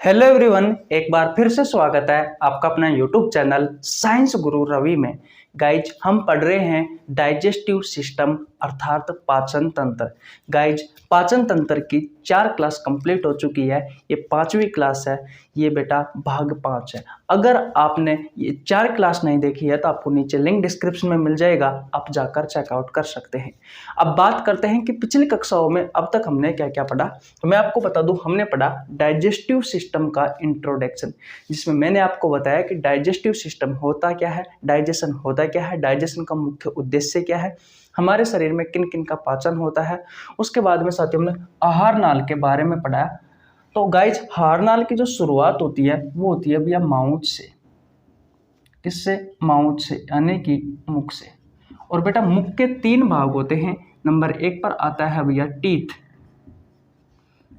Hello everyone, एक बार फिर से स्वागत है आपका अपना यूट्यूब चैनल साइंस गुरु रवि में। गाइज हम पढ़ रहे हैं डाइजेस्टिव सिस्टम अर्थात पाचन तंत्र। गाइज पाचन तंत्र की 4 क्लास कंप्लीट हो चुकी है। ये 5वीं क्लास है। ये बेटा भाग 5 है। अगर आपने ये 4 क्लास नहीं देखी है तो आपको नीचे लिंक डिस्क्रिप्शन में मिल जाएगा, आप जाकर चेकआउट कर सकते हैं। अब बात करते हैं कि पिछली कक्षाओं में अब तक हमने क्या क्या पढ़ा। तो मैं आपको बता दूं, हमने पढ़ा डाइजेस्टिव सिस्टम का इंट्रोडक्शन, जिसमें मैंने आपको बताया कि डाइजेस्टिव सिस्टम होता क्या है, डाइजेशन होता क्या है, डाइजेशन का मुख्य उद्देश्य क्या है, हमारे शरीर में किन किन का पाचन होता है। उसके बाद में साथियों हमने आहार नाल के बारे में पढ़ा। तो गाइज आहार नाल की जो शुरुआत होती है वो होती है भैया माउथ से। किससे? माउथ से, यानी कि मुख से। और बेटा मुख के 3 भाग होते हैं। नंबर 1 पर आता है भैया टीथ,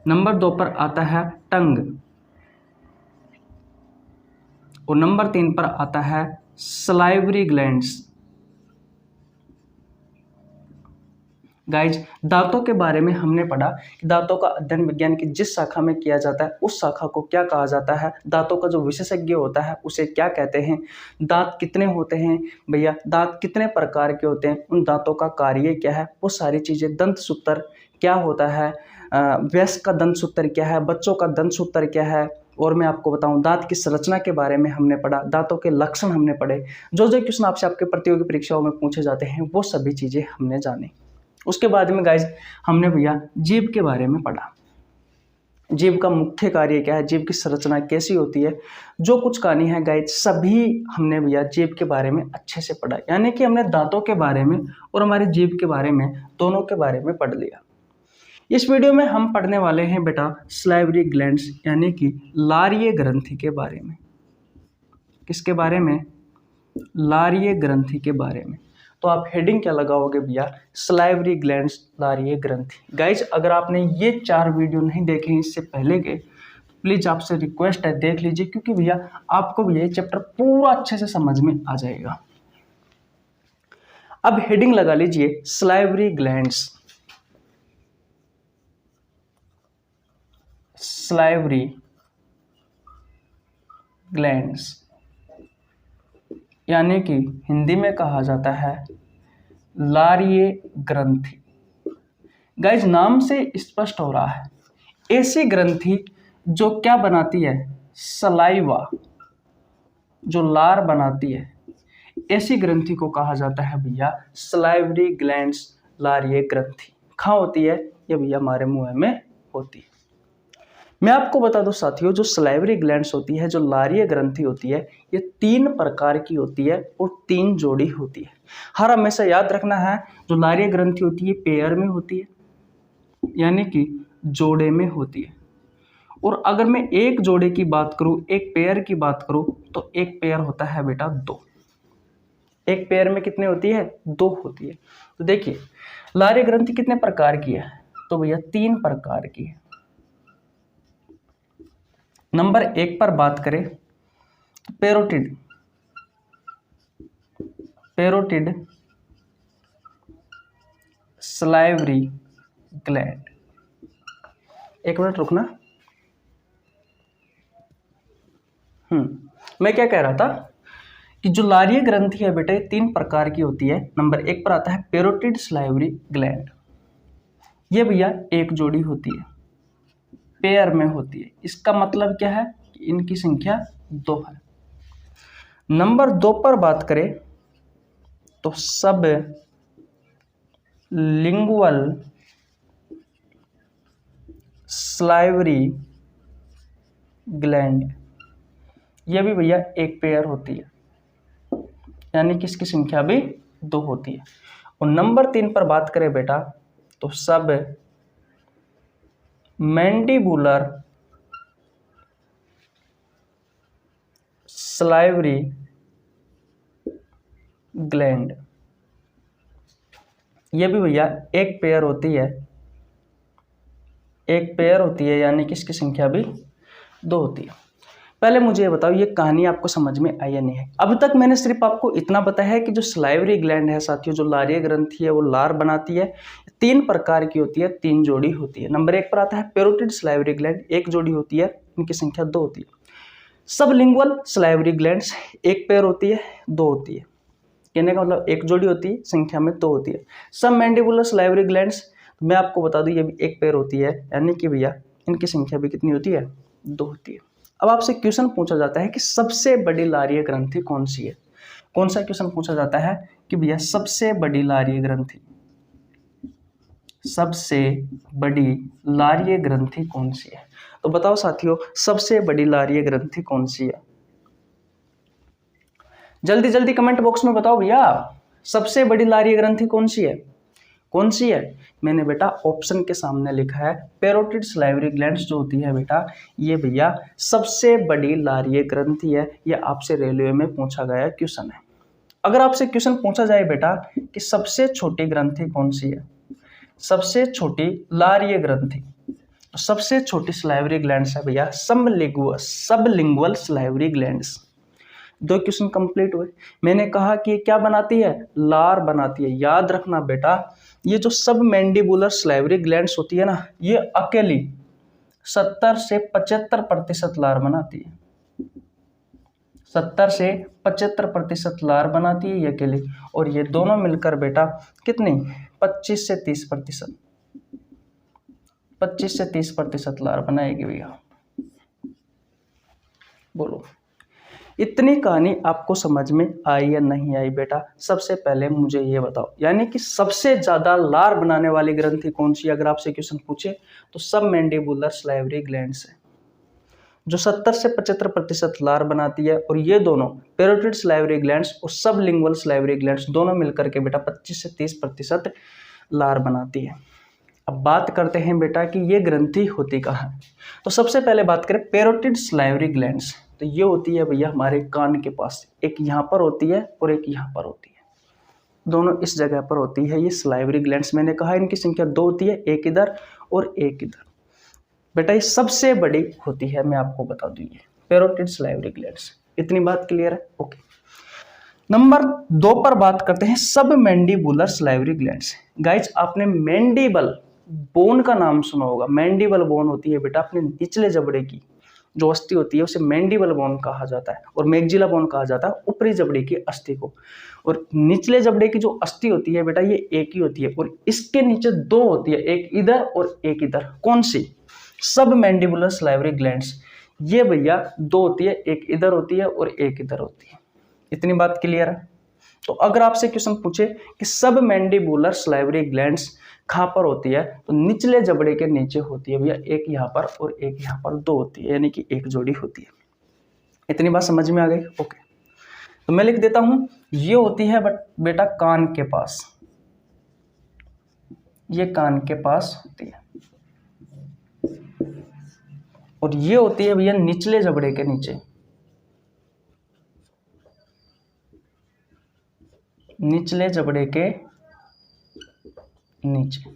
नंबर 2 पर आता है टंग, और नंबर 3 पर आता है सलाइवरी ग्लैंड्स। गाइज दांतों के बारे में हमने पढ़ा कि दांतों का अध्ययन विज्ञान की जिस शाखा में किया जाता है उस शाखा को क्या कहा जाता है, दांतों का जो विशेषज्ञ होता है उसे क्या कहते हैं, दांत कितने होते हैं भैया, दांत कितने प्रकार के होते हैं, उन दांतों का कार्य क्या है, वो सारी चीज़ें, दंत सूत्र क्या होता है, वयस्क का दंत सूत्र क्या है, बच्चों का दंत सूत्र क्या है, और मैं आपको बताऊं दांत की संरचना के बारे में हमने पढ़ा, दांतों के लक्षण हमने पढ़े, जो जो क्वेश्चन आपसे आपके प्रतियोगी परीक्षाओं में पूछे जाते हैं वो सभी चीज़ें हमने जानी। उसके बाद में गाइज हमने भैया जीभ के बारे में पढ़ा। जीभ का मुख्य कार्य क्या है, जीभ की संरचना कैसी होती है, जो कुछ कहानी है गाइज सभी हमने भैया जीभ के बारे में अच्छे से पढ़ा। यानी कि हमने दांतों के बारे में और हमारे जीभ के बारे में दोनों के बारे में पढ़ लिया। इस वीडियो में हम पढ़ने वाले हैं बेटा सलाइवरी ग्लैंड्स, यानी कि लारीय ग्रंथि के बारे में। किसके बारे में? लारीय ग्रंथि के बारे में। तो आप हेडिंग क्या लगाओगे भैया? सलाइवरी ग्लैंड्स, लारीय ग्रंथि। गाइज अगर आपने ये 4 वीडियो नहीं देखे इससे पहले के, प्लीज आपसे रिक्वेस्ट है देख लीजिए, क्योंकि भैया आपको भी ये चैप्टर पूरा अच्छे से समझ में आ जाएगा। अब हेडिंग लगा लीजिए सलाइवरी ग्लैंड्स। सलाइवरी ग्लैंड्स यानी कि हिंदी में कहा जाता है लारीय ग्रंथि। गाइज नाम से स्पष्ट हो रहा है, ऐसी ग्रंथि जो क्या बनाती है? सलाइवा, जो लार बनाती है, ऐसी ग्रंथि को कहा जाता है भैया सलाइवरी ग्लैंड्स, लारीय ग्रंथि। कहाँ होती है? ये भैया हमारे मुंह में होती है। मैं आपको बता दूं साथियों, जो सलाइवरी ग्लैंड्स होती है, जो लारीय ग्रंथि होती है, ये 3 प्रकार की होती है और 3 जोड़ी होती है। हर हमेशा याद रखना है, जो लारीय ग्रंथि होती है पेयर में होती है, यानी कि जोड़े में होती है। और अगर मैं एक जोड़े की बात करूं, एक पेयर की बात करूं, तो एक पेयर होता है बेटा 2। एक पेयर में कितने होती है? 2 होती है। तो देखिए लारीय ग्रंथि कितने प्रकार की है? तो भैया 3 प्रकार की है। नंबर 1 पर बात करें तो पेरोटिड, पेरोटिड सलाइवरी ग्लैंड। एक मिनट रुकना। मैं क्या कह रहा था कि जो लारीय ग्रंथि है बेटा 3 प्रकार की होती है। नंबर 1 पर आता है पेरोटिड सलाइवरी ग्लैंड। ये भैया एक जोड़ी होती है, पेयर में होती है। इसका मतलब क्या है कि इनकी संख्या 2 है। नंबर 2 पर बात करें तो सब लिंगुअल सलाइवरी ग्लैंड, यह भी भैया एक पेयर होती है, यानी कि इसकी संख्या भी 2 होती है। और नंबर 3 पर बात करें बेटा तो सब मैंडिबुलर सलाइवरी ग्लैंड, ये भी भैया एक पेयर होती है, एक पेयर होती है, यानी कि इसकी संख्या भी 2 होती है। पहले मुझे ये बताओ, ये कहानी आपको समझ में आई या नहीं है? अभी तक मैंने सिर्फ आपको इतना बताया है कि जो सलाइवरी ग्लैंड है साथियों, जो लारीय ग्रंथि है वो लार बनाती है। 3 प्रकार की होती है, 3 जोड़ी होती है। नंबर 1 पर आता है पेरोटिड सलाइवरी ग्लैंड, एक जोड़ी होती है। इनकी संख्या 2 होती है। सबलिंगुअल सलाइवरी ग्लैंड्स एक पेयर होती है, 2 होती है, कहने का मतलब एक जोड़ी होती है, संख्या में 2 होती है। सब मैंडिबुलर सलाइवरी ग्लैंड्स मैं आपको बता दूं ये भी एक पेयर होती है, यानी कि भैया इनकी संख्या भी कितनी होती है, 2 होती है। अब आपसे क्वेश्चन पूछा जाता है कि सबसे बड़ी लारीय ग्रंथि कौन सी है। कौन सा क्वेश्चन पूछा जाता है कि भैया सबसे बड़ी लारीय ग्रंथि, सबसे बड़ी लारीय ग्रंथि कौन सी है। तो बताओ साथियों सबसे बड़ी लारीय ग्रंथि कौन सी है, जल्दी जल्दी कमेंट बॉक्स में बताओ भैया सबसे बड़ी लारीय ग्रंथि कौन सी है, कौन सी है। मैंने बेटा ऑप्शन के सामने लिखा है पैरोटिड सलाइवरी ग्लैंड्स जो होती है बेटा ये भैया सबसे बड़ी लारीय ग्रंथि है। ये आपसे रेलवे में पूछा गया क्वेश्चन है। अगर आपसे क्वेश्चन पूछा जाए बेटा कि सबसे छोटी ग्रंथि कौन सी है, सबसे छोटी लारीय ग्रंथि, सबसे छोटी सलाइवरी ग्लैंड्स है भैया sublingual salivary glands. 2 question complete हुए। मैंने कहा कि क्या बनाती है, लार बनाती है। याद रखना बेटा ये जो सब मैंडिबुलर सलाइवरी ग्लैंड्स होती है ना ये अकेली 70 से 75% लार बनाती है, 70 से 75% लार बनाती है ये अकेली, और ये दोनों मिलकर बेटा कितनी 25 से 30%, 25 से 30% लार बनाएगी भैया। बोलो इतनी कहानी आपको समझ में आई या नहीं आई बेटा, सबसे पहले मुझे ये बताओ, यानी कि सबसे ज्यादा लार बनाने वाली ग्रंथि कौन सी। अगर आपसे क्वेश्चन पूछे तो सब मैंडिबुलर सलाइवरी ग्लैंड्स है जो 70 से 75% लार बनाती है, और ये दोनों पैरोटिड सलाइवरी ग्लैंड्स और सबलिंगुअल सलाइवरी ग्लैंड्स दोनों मिलकर के बेटा 25 से 30% लार बनाती है। अब बात करते हैं बेटा कि ये ग्रंथि होती कहाँ है। तो सबसे पहले बात करें पैरोटिड सलाइवरी ग्लैंड्स, तो ये होती है भैया हमारे कान के पास, एक यहाँ पर होती है और एक यहाँ पर होती है, दोनों इस जगह पर होती है ये सलाइवरी ग्लैंड्स। मैंने कहा इनकी संख्या 2 होती है, एक इधर और एक इधर। बेटा ये सबसे बड़ी होती है, मैं आपको बता दूं ये पैरोटिड सलाइवरी ग्लैंड्स। इतनी बात क्लियर है, ओके। नंबर 2 पर बात करते हैं सब मैंडिबुलर सलाइवरी ग्लैंड्स। गाइज आपने मैंडिबल बोन का नाम सुना होगा। मैंडिबल बोन होती है बेटा अपने निचले जबड़े की जो अस्थि होती है उसे मैंडिबल बोन कहा जाता है, और मैग्जिला बोन कहा जाता है ऊपरी जबड़े की अस्थि को। और निचले जबड़े की जो अस्थि होती है बेटा ये एक ही होती है, और इसके नीचे 2 होती है, एक इधर और एक इधर। कौन सी, सब मैंडिबुलर सलाइवरी ग्लैंड्स। ये भैया 2 होती है, एक इधर होती है और एक इधर होती है। इतनी बात क्लियर है। तो अगर आपसे क्वेश्चन पूछे कि सब मैंडिबुलर सलाइवरी ग्लैंड्स कहाँ पर होती है, तो निचले जबड़े के नीचे होती है भैया, एक यहाँ पर और एक यहाँ पर 2 होती है, यानी कि एक जोड़ी होती है। इतनी बात समझ में आ गई, ओके। तो मैं लिख देता हूं ये होती है बेटा कान के पास, ये कान के पास होती है, और ये होती है भैया निचले जबड़े के नीचे, निचले जबड़े के नीचे।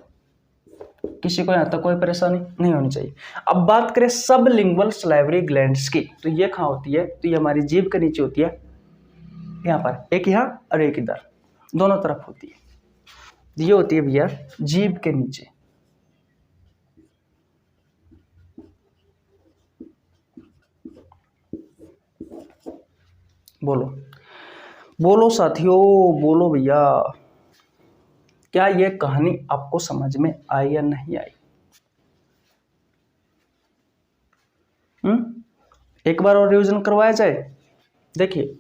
किसी को यहां तक कोई परेशानी नहीं होनी चाहिए। अब बात करें सबलिंगुअल सलाइवरी ग्लैंड्स की, तो ये कहाँ होती है, तो ये हमारी जीभ के नीचे होती है, यहाँ पर एक यहाँ और एक इधर, दोनों तरफ होती है। ये होती है भैया जीभ के नीचे। बोलो बोलो साथियों, बोलो भैया, क्या ये कहानी आपको समझ में आई या नहीं आई। एक बार और रिवीजन करवाया जाए। देखिए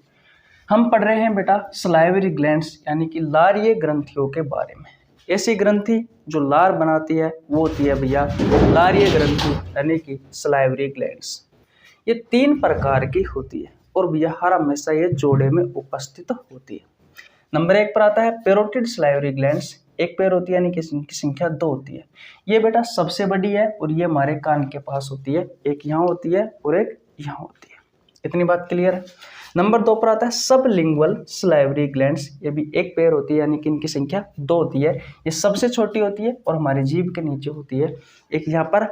हम पढ़ रहे हैं बेटा सलाइवरी ग्लैंड्स यानी कि लारीय ग्रंथियों के बारे में। ऐसी ग्रंथि जो लार बनाती है वो होती है भैया लारीय ग्रंथि यानी कि सलाइवरी ग्लैंड्स। ये 3 प्रकार की होती है और भैया हर हमेशा ये जोड़े में उपस्थित होती है। नंबर 1 पर आता है पैरोटिड सलाइवरी ग्लैंड्स, एक पैर होती है यानी कि इनकी संख्या 2 होती है। ये बेटा सबसे बड़ी है और ये हमारे कान के पास होती है, एक यहाँ होती है और एक यहाँ होती है। इतनी बात क्लियर है। नंबर 2 पर आता है सबलिंगुअल सलाइवरी ग्लैंड्स, ये भी एक पैर होती है यानी कि इनकी संख्या 2 होती है। ये सबसे छोटी होती है और हमारी जीभ के नीचे होती है, एक यहाँ पर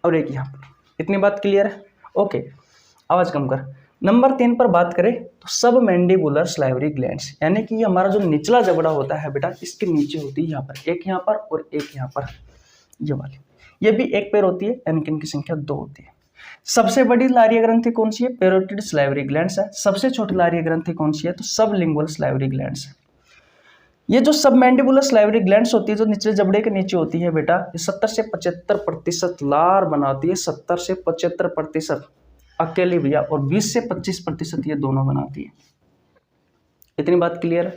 और एक यहाँ पर। इतनी बात क्लियर है, ओके। आवाज कम कर। नंबर 3 पर बात करें तो सब मैंडिबुलर सलाइवरी ग्लैंड्स यानी कि ये हमारा जो निचला जबड़ा होता है बेटा इसके नीचे होती है यहाँ पर, एक यहाँ पर और एक यहाँ पर, ये वाली। ये भी एक पैर होती है यानी कि इनकी संख्या 2 होती है। सबसे बड़ी लारीय ग्रंथि कौन सी है? पैरोटिड सलाइवरी ग्लैंड्स है। सबसे छोटी लारीय ग्रंथि कौन सी है? तो सबलिंगुअल सलाइवरी ग्लैंड्स है। ये जो सबमैंडिबुलर सलाइवरी ग्लैंड्स होती है, जो निचले जबड़े के नीचे होती है बेटा, ये 70 से 75% लार बनाती है। 70 से 75% अकेली भैया, और 20 से 25% ये दोनों बनाती है। इतनी बात क्लियर है?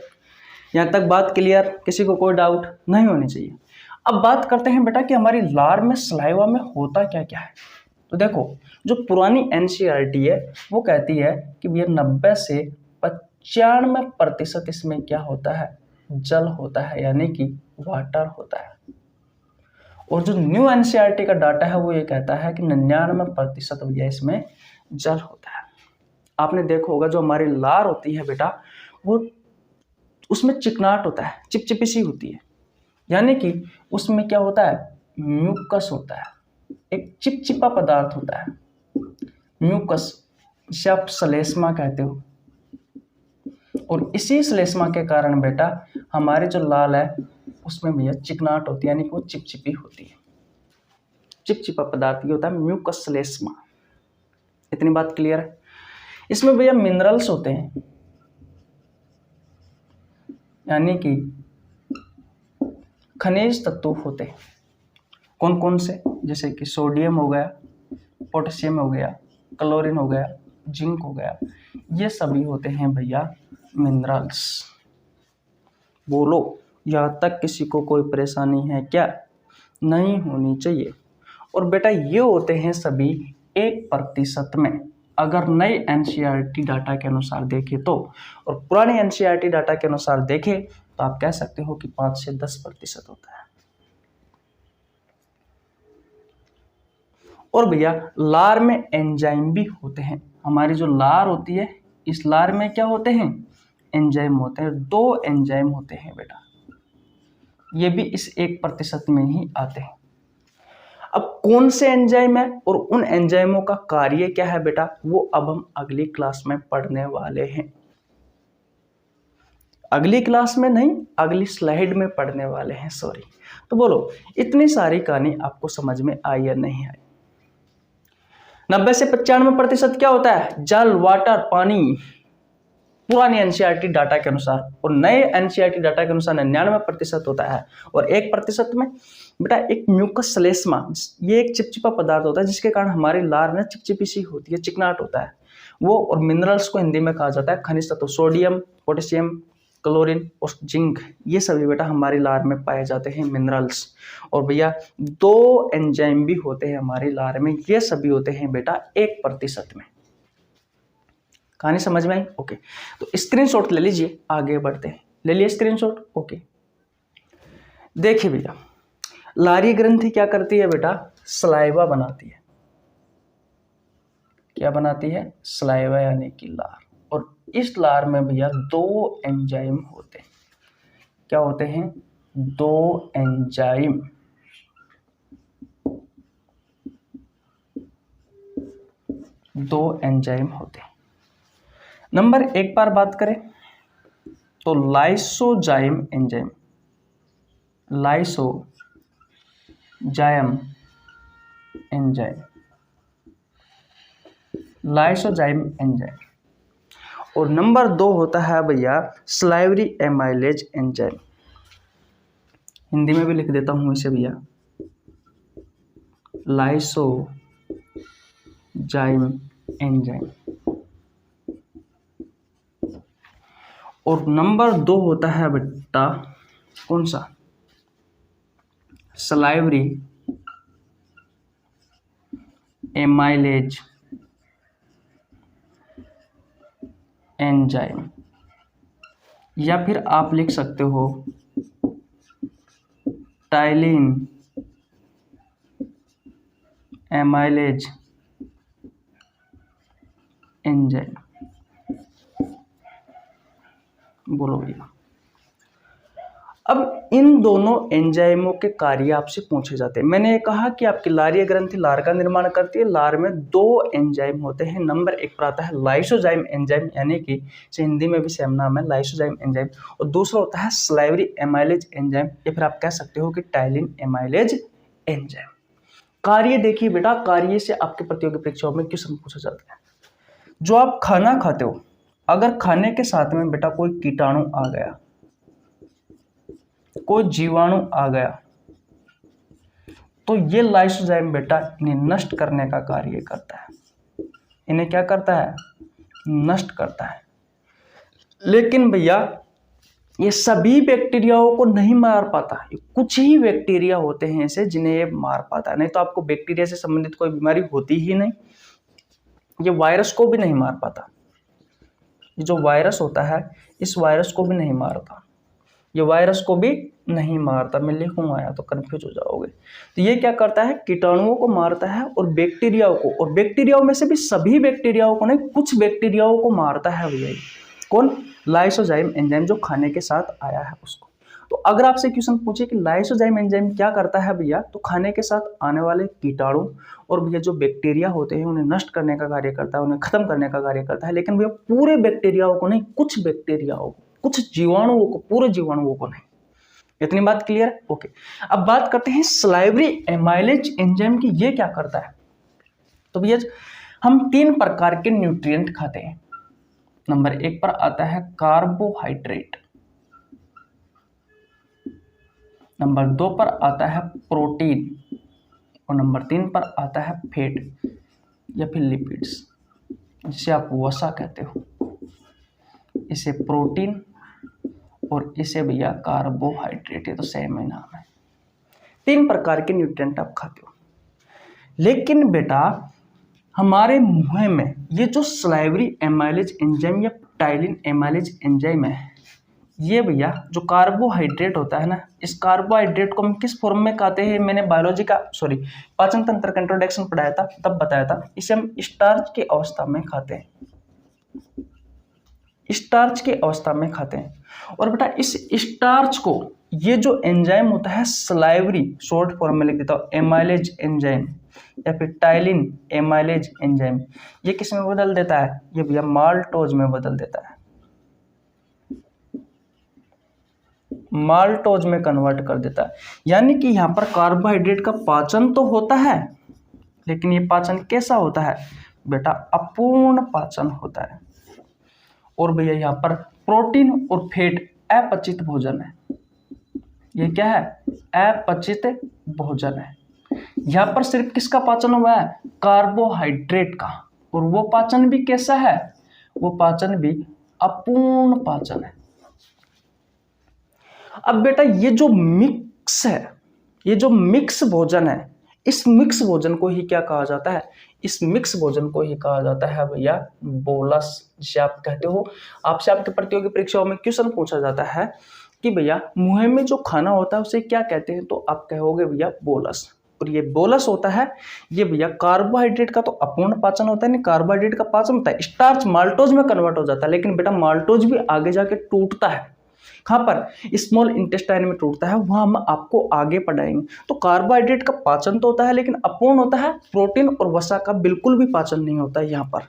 यहाँ तक बात क्लियर? किसी को कोई डाउट नहीं होनी चाहिए। अब बात करते हैं बेटा कि हमारी लार में, सलाइवा में होता क्या क्या है। तो देखो, जो पुरानी एनसीईआरटी है वो कहती है कि भैया 90 से 95% इसमें क्या होता है? जल होता है, यानी कि वाटर होता है। और जो न्यू एनसीईआरटी का डाटा है वो ये कहता है कि 99% भैया इसमें जल होता है। आपने देखा होगा जो हमारी लार होती है बेटा, वो उसमें चिकनाट होता है, चिपचिपी सी होती है, यानी कि उसमें क्या होता है? म्यूकस होता है, एक चिपचिपा पदार्थ होता है म्यूकस, जिसे आप श्लेष्मा कहते हो। और इसी श्लेष्मा के कारण बेटा हमारे जो लाल है उसमें भैया चिकनाट होती है, यानी कि वो चिपचिपी होती है। चिपचिपा पदार्थ ये होता है म्यूकस श्लेष्मा। इतनी बात क्लियर है? इसमें भैया मिनरल्स होते हैं, यानी कि खनिज तत्व होते हैं। कौन कौन से? जैसे कि सोडियम हो गया, पोटेशियम हो गया, क्लोरीन हो गया, जिंक हो गया, ये सभी होते हैं भैया मिनरल्स। बोलो, यहाँ तक किसी को कोई परेशानी है क्या? नहीं होनी चाहिए। और बेटा ये होते हैं सभी 1% में, अगर नई एनसीईआरटी डाटा के अनुसार देखें तो। और पुरानी एनसीईआरटी डाटा के अनुसार देखें तो आप कह सकते हो कि 5 से 10% होता है। और भैया लार में एंजाइम भी होते हैं। हमारी जो लार होती है, इस लार में क्या होते हैं? एंजाइम होते हैं। 2 एंजाइम होते हैं बेटा, ये भी इस 1% में ही आते हैं। अब कौन से एंजाइम है और उन एंजाइमों का कार्य क्या है बेटा, वो अब हम अगली क्लास में पढ़ने वाले हैं। अगली क्लास में नहीं, अगली स्लाइड में पढ़ने वाले हैं, सॉरी। तो बोलो, इतनी सारी कहानी आपको समझ में आई या नहीं आई? 90 से 95% क्या होता है? जल, वाटर, पानी, पुरानी एनसीईआरटी डाटा के अनुसार। और नए एनसीईआरटी डाटा के अनुसार 99% होता है। और 1% में बेटा एक म्यूकस श्लेष्मा, ये एक चिपचिपा पदार्थ होता है जिसके कारण हमारी लार में चिपचिपी सी होती है, चिकनाट होता है वो। और मिनरल्स को हिंदी में कहा जाता है खनिज तत्व। सोडियम, पोटेशियम, क्लोरीन और जिंक, ये सभी बेटा हमारी लार में पाए जाते हैं मिनरल्स। और भैया 2 एंजाइम भी होते हैं हमारी लार में, ये सभी होते हैं बेटा 1% में। कहानी समझ में आई? ओके, तो स्क्रीनशॉट ले लीजिए, आगे बढ़ते हैं। ले लिए स्क्रीनशॉट? ओके, देखिए भैया, लारी ग्रंथि क्या करती है बेटा? सलाइवा बनाती है। क्या बनाती है? सलाइवा, यानी कि लार। और इस लार में भैया 2 एंजाइम होते हैं। क्या होते हैं? 2 एंजाइम। होते हैं। नंबर 1 पर बात करें तो लाइसोजाइम एंजाइम। Lysozyme enzyme. और नंबर 2 होता है भैया सलाइवरी एमाइलेज एंजाइम। हिंदी में भी लिख देता हूं इसे भैया, लाइसोजाइम एंजाइम। और नंबर 2 होता है बेटा कौन सा? सलाइवरी एमाइलेज एंजाइम, या फिर आप लिख सकते हो टाइलिन एमाइलेज एंजाइम। बोलो भैया, अब इन दोनों एंजाइमों के कार्य आपसे पूछे जाते हैं। मैंने ये कहा कि आपकी लारीय ग्रंथि लार का निर्माण करती है। लार में 2 एंजाइम होते हैं। नंबर 1 पर आता है लाइसोजाइम एंजाइम, यानी कि हिंदी में भी सेम नाम है, लाइसोजाइम एंजाइम। और दूसरा होता है सलाइवरी एमाइलेज एंजाइम, या फिर आप कह सकते हो कि टाइलिन एमाइलेज एंजाइम। कार्य देखिए बेटा, कार्य से आपके प्रतियोगी परीक्षाओं में क्वेश्चन पूछा जाता है। जो आप खाना खाते हो, अगर खाने के साथ में बेटा कोई कीटाणु आ गया, कोई जीवाणु आ गया, तो ये लाइसोजाइम बेटा इन्हें नष्ट करने का कार्य करता है। इन्हें क्या करता है? नष्ट करता है। लेकिन भैया ये सभी बैक्टीरियाओं को नहीं मार पाता, कुछ ही बैक्टीरिया होते हैं ऐसे जिन्हें ये मार पाता है, नहीं तो आपको बैक्टीरिया से संबंधित कोई बीमारी होती ही नहीं। ये वायरस को भी नहीं मार पाता, ये जो वायरस होता है इस वायरस को भी नहीं मारता, ये वायरस को भी नहीं मारता। मैं लिखूँ आया तो कंफ्यूज हो जाओगे। तो ये क्या करता है? कीटाणुओं को मारता है और बैक्टीरियाओं को, और बैक्टीरियाओं में से भी सभी बैक्टीरियाओं को नहीं, कुछ बैक्टीरियाओं को मारता है भैया। कौन? लाइसोजाइम एंजाइम, जो खाने के साथ आया है उसको। तो अगर आपसे क्वेश्चन पूछे कि लाइसोजाइम एंजाइम क्या करता है भैया, तो खाने के साथ आने वाले कीटाणु और भैया जो बैक्टीरिया होते हैं उन्हें नष्ट करने का कार्य करता है, उन्हें खत्म करने का कार्य करता है। लेकिन भैया पूरे बैक्टीरियाओं को नहीं, कुछ बैक्टीरियाओं को, कुछ जीवाणुओं को, पूरे जीवाणुओं को नहीं। इतनी बात क्लियर है? ओके। अब बात करते हैं सलाइवरी एमाइलेज एंजाइम की, ये क्या करता है। तो भैया हम 3 प्रकार के न्यूट्रिएंट खाते हैं। नंबर 1 पर आता है कार्बोहाइड्रेट, नंबर 2 पर आता है प्रोटीन, और नंबर 3 पर आता है फैट या फिर लिपिड्स, जिसे आप वसा कहते हो। इसे प्रोटीन और इसे भैया कार्बोहाइड्रेट, ये तो सेम ही नाम है। 3 प्रकार के न्यूट्रिएंट आप खाते हो। लेकिन बेटा हमारे मुंह में ये जो सलाइवरी एमाइलेज एंजाइम या टाइलिन एमाइलेज एंजाइम है, ये भैया जो कार्बोहाइड्रेट होता है ना, इस कार्बोहाइड्रेट को हम किस फॉर्म में खाते हैं, मैंने बायोलॉजी का पाचन तंत्र का इंट्रोडक्शन पढ़ाया था, तब बताया था। इसे हम स्टार्च की अवस्था में खाते हैं, स्टार्च की अवस्था में खाते हैं। और बेटा इस स्टार्च को ये जो एंजाइम होता है सलाइवरी, शॉर्ट फॉर्म में लिख देता हूँ, एमाइलेज एंजाइम या फिर टाइलिन एमाइलेज एंजाइम, ये किस में बदल देता है? ये भैया माल्टोज में बदल देता है, माल्टोज में कन्वर्ट कर देता है। यानी कि यहाँ पर कार्बोहाइड्रेट का पाचन तो होता है, लेकिन ये पाचन कैसा होता है बेटा? अपूर्ण पाचन होता है। और भैया यहाँ पर प्रोटीन और फैट अपचित भोजन है। ये क्या है? अपचित भोजन है। यहाँ पर सिर्फ किसका पाचन हुआ है? कार्बोहाइड्रेट का। और वो पाचन भी कैसा है? वो पाचन भी अपूर्ण पाचन है। अब बेटा ये जो मिक्स है, ये जो मिक्स भोजन है, इस मिक्स भोजन को ही क्या कहा जाता है? इस मिक्स भोजन को ही कहा जाता है भैया बोलस, जिसे आप कहते हो। आपसे आपके प्रतियोगी परीक्षाओं में क्वेश्चन पूछा जाता है कि भैया मुंह में जो खाना होता है उसे क्या कहते हैं, तो आप कहोगे भैया बोलस। और ये बोलस होता है, ये भैया कार्बोहाइड्रेट का तो अपूर्ण पाचन होता है, नहीं कार्बोहाइड्रेट का पाचन होता है, स्टार्च माल्टोज में कन्वर्ट हो जाता है। लेकिन बेटा माल्टोज भी आगे जाके टूटता है, कहाँ पर? स्मॉल इंटेस्टाइन में टूटता है, वहां हम आपको आगे पढ़ाएंगे। तो कार्बोहाइड्रेट का पाचन तो होता है लेकिन अपूर्ण होता है, प्रोटीन और वसा का बिल्कुल भी पाचन नहीं होता है यहाँ पर।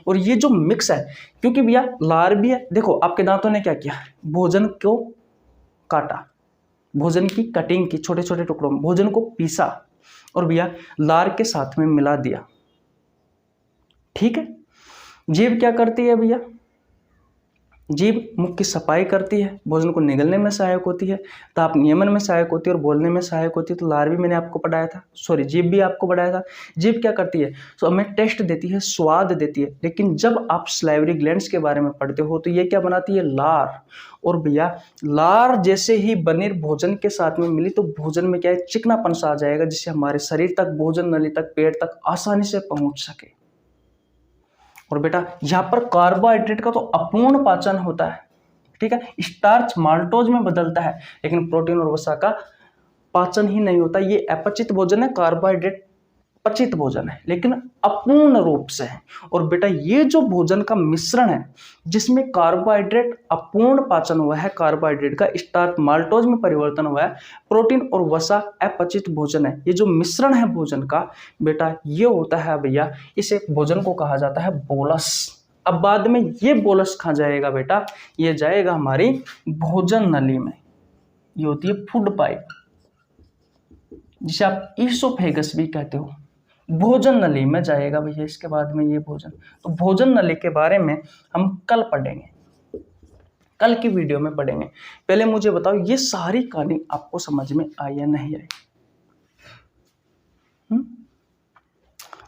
और ये जो मिक्स है, क्योंकि भैया लार भी है, देखो आपके दांतों ने क्या किया, भोजन को काटा, भोजन की कटिंग की, छोटे छोटे टुकड़ों में भोजन को पीसा और भैया लार के साथ में मिला दिया। ठीक है। जीभ क्या करती है भैया? जीभ मुख की सफाई करती है, भोजन को निगलने में सहायक होती है, ताप नियमन में सहायक होती है और बोलने में सहायक होती है। तो लार भी मैंने आपको पढ़ाया था, जीभ भी आपको पढ़ाया था। जीभ क्या करती है? तो हमें टेस्ट देती है, स्वाद देती है। लेकिन जब आप सलाइवरी ग्लैंड्स के बारे में पढ़ते हो तो ये क्या बनाती है? लार। और भैया लार जैसे ही बनी भोजन के साथ में मिली तो भोजन में क्या है? चिकनापन सा आ जाएगा, जिससे हमारे शरीर तक, भोजन नली तक, पेट तक आसानी से पहुंच सके। और बेटा यहाँ पर कार्बोहाइड्रेट का तो अपूर्ण पाचन होता है, ठीक है, स्टार्च माल्टोज में बदलता है, लेकिन प्रोटीन और वसा का पाचन ही नहीं होता। ये अपचित भोजन है, कार्बोहाइड्रेट पचित भोजन है, लेकिन अपूर्ण रूप से है। और बेटा ये जो भोजन का मिश्रण है, जिसमें कार्बोहाइड्रेट अपूर्ण पाचन हुआ है, कार्बोहाइड्रेट का स्टार्च माल्टोज में परिवर्तन हुआ है, प्रोटीन और वसा अपचित भोजन है, ये जो मिश्रण है भोजन का बेटा ये होता है भैया, इसे भोजन को कहा जाता है बोलस। अब बाद में ये बोलस कहाँ जाएगा बेटा? ये जाएगा हमारी भोजन नली में, ये होती है फूड पाइप, जिसे आप ईसोफेगस भी कहते हो, भोजन नली में जाएगा भैया इसके बाद में ये भोजन। तो भोजन नली के बारे में हम कल पढ़ेंगे, कल की वीडियो में पढ़ेंगे। पहले मुझे बताओ ये सारी कहानी आपको समझ में आई या नहीं आई?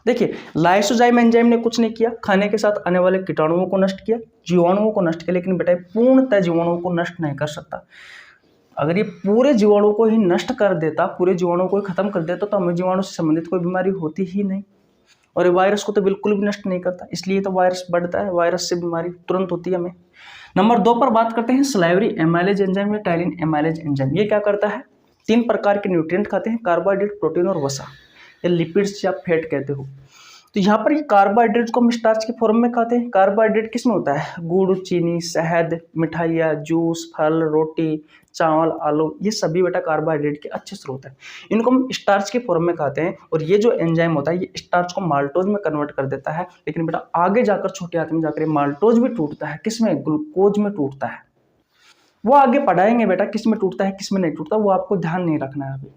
देखिए, लाइसोजाइम एंजाइम ने कुछ नहीं किया, खाने के साथ आने वाले कीटाणुओं को नष्ट किया, जीवाणुओं को नष्ट किया, लेकिन बेटा पूर्णतः जीवाणुओं को नष्ट नहीं कर सकता। अगर ये पूरे जीवाणु को ही नष्ट कर देता, पूरे जीवाणु को ही खत्म कर देता, तो हमें जीवाणु से संबंधित कोई बीमारी होती ही नहीं। और ये वायरस को तो बिल्कुल भी नष्ट नहीं करता, इसलिए तो वायरस बढ़ता है, वायरस से बीमारी तुरंत होती है हमें। नंबर 2 पर बात करते हैं सलाइवरी एमाइलेज एंजाइम या टाइलिन एमाइलेज एंजाइम। ये क्या करता है? 3 प्रकार के न्यूट्रिएंट खाते हैं, कार्बोहाइड्रेट, प्रोटीन और वसा, या लिपिड्स या फैट कहते हो। तो यहाँ पर ये कार्बोहाइड्रेट को हम स्टार्च के फॉर्म में खाते हैं। कार्बोहाइड्रेट किस में होता है? गुड़, चीनी, शहद, मिठाइयाँ, जूस, फल, रोटी, चावल, आलू, ये सभी बेटा कार्बोहाइड्रेट के अच्छे स्रोत हैं। इनको हम स्टार्च के फॉर्म में खाते हैं। और ये जो एंजाइम होता है ये स्टार्च को माल्टोज में कन्वर्ट कर देता है। लेकिन बेटा आगे जाकर छोटे हाथ में जाकर माल्टोज भी टूटता है, किस में? ग्लूकोज में टूटता है। वो आगे पढ़ाएंगे बेटा किस में टूटता है किस में नहीं टूटता, वो आपको ध्यान नहीं रखना है अभी।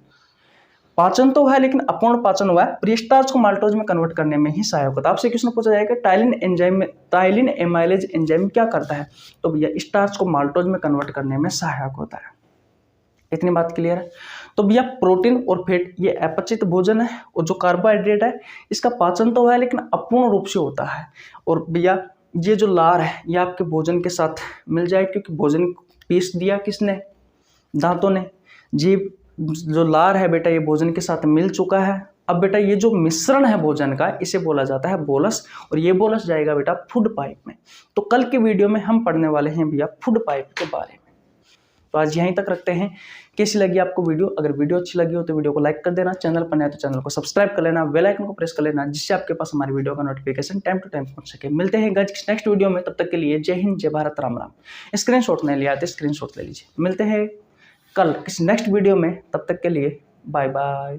पाचन तो है लेकिन अपूर्ण पाचन हुआ है, प्रीस्टार्च को माल्टोज में कन्वर्ट करने में ही सहायक होता है। आपसे क्वेश्चन पूछा जाएगा टाइलिन एंजाइम में, टाइलिन एमाइलेज एंजाइम क्या करता है? तो भैया स्टार्च को माल्टोज में कन्वर्ट करने में सहायक होता है। इतनी बात क्लियर है? तो भैया प्रोटीन और फैट ये अपचित भोजन है, और जो कार्बोहाइड्रेट है इसका पाचन तो है लेकिन अपूर्ण रूप से होता है। और भैया ये जो लार है ये आपके भोजन के साथ मिल जाए, क्योंकि भोजन पीस दिया किसने? दांतों ने। जीभ जो लार है बेटा ये भोजन के साथ मिल चुका है। अब बेटा ये जो मिश्रण है भोजन का इसे बोला जाता है बोलस, और ये बोलस जाएगा बेटा फूड पाइप में। तो कल के वीडियो में हम पढ़ने वाले हैं भैया फूड पाइप के बारे में। तो आज यहीं तक रखते हैं। कैसी लगी आपको वीडियो? अगर वीडियो अच्छी लगी हो तो वीडियो को लाइक कर देना, चैनल पर नया तो चैनल को सब्सक्राइब कर लेना, बेल आइकन को प्रेस कर लेना, जिससे आपके पास हमारी वीडियो का नोटिफिकेशन टाइम टू टाइम पहुंच सके। मिलते हैं गाइस नेक्स्ट वीडियो में, तब तक के लिए जय हिंद, जय भारत, राम राम। स्क्रीनशॉट नहीं लिया तो स्क्रीनशॉट ले लीजिए। मिलते हैं कल किसी नेक्स्ट वीडियो में, तब तक के लिए बाय बाय।